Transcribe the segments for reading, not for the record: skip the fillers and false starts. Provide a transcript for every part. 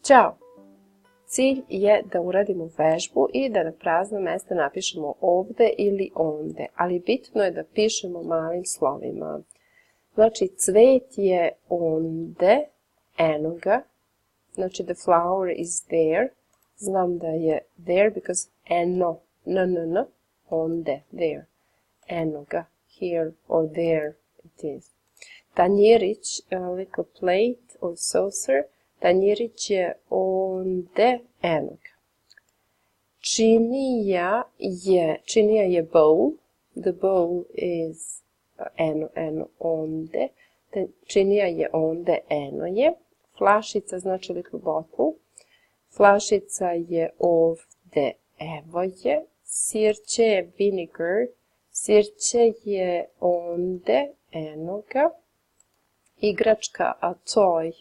Ćao! Cilj je da uradimo vežbu i da na prazna mesta napišemo ovde ili onde, ali bitno je da pišemo malim slovima. Znači, cvet je onde, eno ga. Znači, the flower is there. Znam da je there because eno, n, onde, there. Eno ga, here or there it is. Tanjirić, a little plate or saucer. Tanjirić je onde, eno ga. Činija je bowl. The bowl is eno, onde. Činija je onde, eno je. Flašica znači little bottle. Flašica je ovde, evo je. Sirće je vinegar. Sirće je onde, eno ga. Igračka, a toy.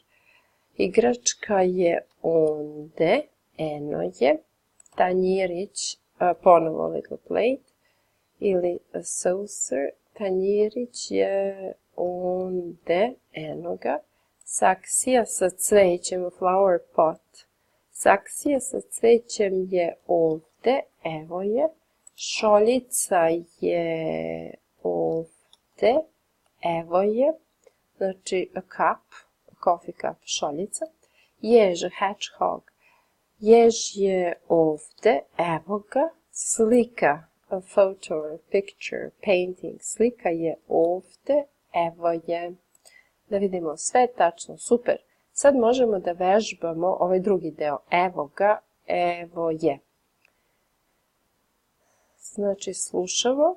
Igračka je onde, eno je. Tanjirić, ponovo little plate, ili saucer. Tanjirić je onde, eno ga. Saksija sa cvećem, flower pot. Saksija sa cvećem je ovde, evo je. Šoljica je ovde, evo je. Znači, a cup, coffee cup, šoljica. Jež, hedgehog. Jež je ovde, evo ga. Slika, a photo, a picture, painting. Slika je ovde, evo je. Da vidimo sve tačno, super. Sad možemo da vežbamo ovaj drugi deo. Evo ga, evo je. Znači, slušamo.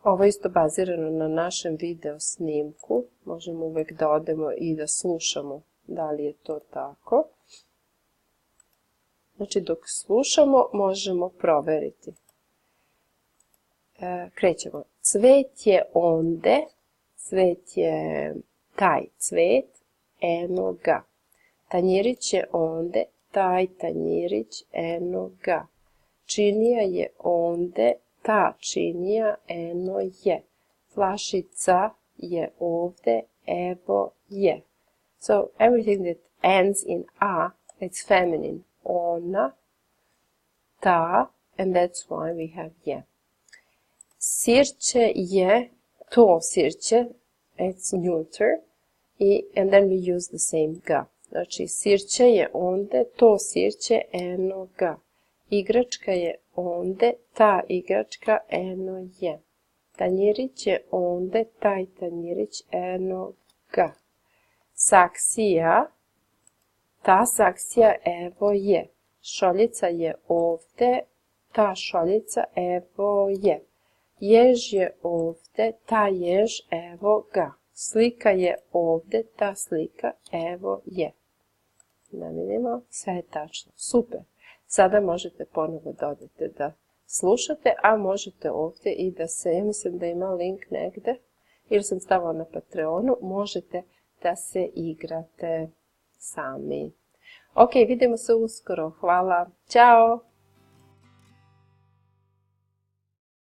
Ovo je isto bazirano na našem video snimku. Možemo uvek da odemo i da slušamo da li je to tako. Znači, dok slušamo, možemo proveriti. Krećemo. Cvet je onde. Cvet je taj cvet. Eno ga. Tanjirić je onde. Taj tanjirić. Eno ga. Činija je onde. Ta činija, eno je. Flašica je ovde, evo je. So, everything that ends in a, it's feminine. Ona, ta, and that's why we have je. Sirće je, to sirće, it's neuter, and then we use the same ga. Znači, sirće je onde, to sirće, eno ga. Igračka je onde, ta igračka, eno je. Tanjirić je onde, taj tanjirić, eno ga. Saksija, ta saksija, evo je. Šoljica je ovde, ta šoljica, evo je. Jež je ovde, ta jež, evo ga. Slika je ovde, ta slika, evo je. Da vidimo, sve je tačno, super. Sada možete ponovo da odete da slušate, a možete ovdje i da se, ja mislim da ima link negde, ili sam stavila na Patreonu, možete da se igrate sami. Ok, vidimo se uskoro. Hvala. Ćao!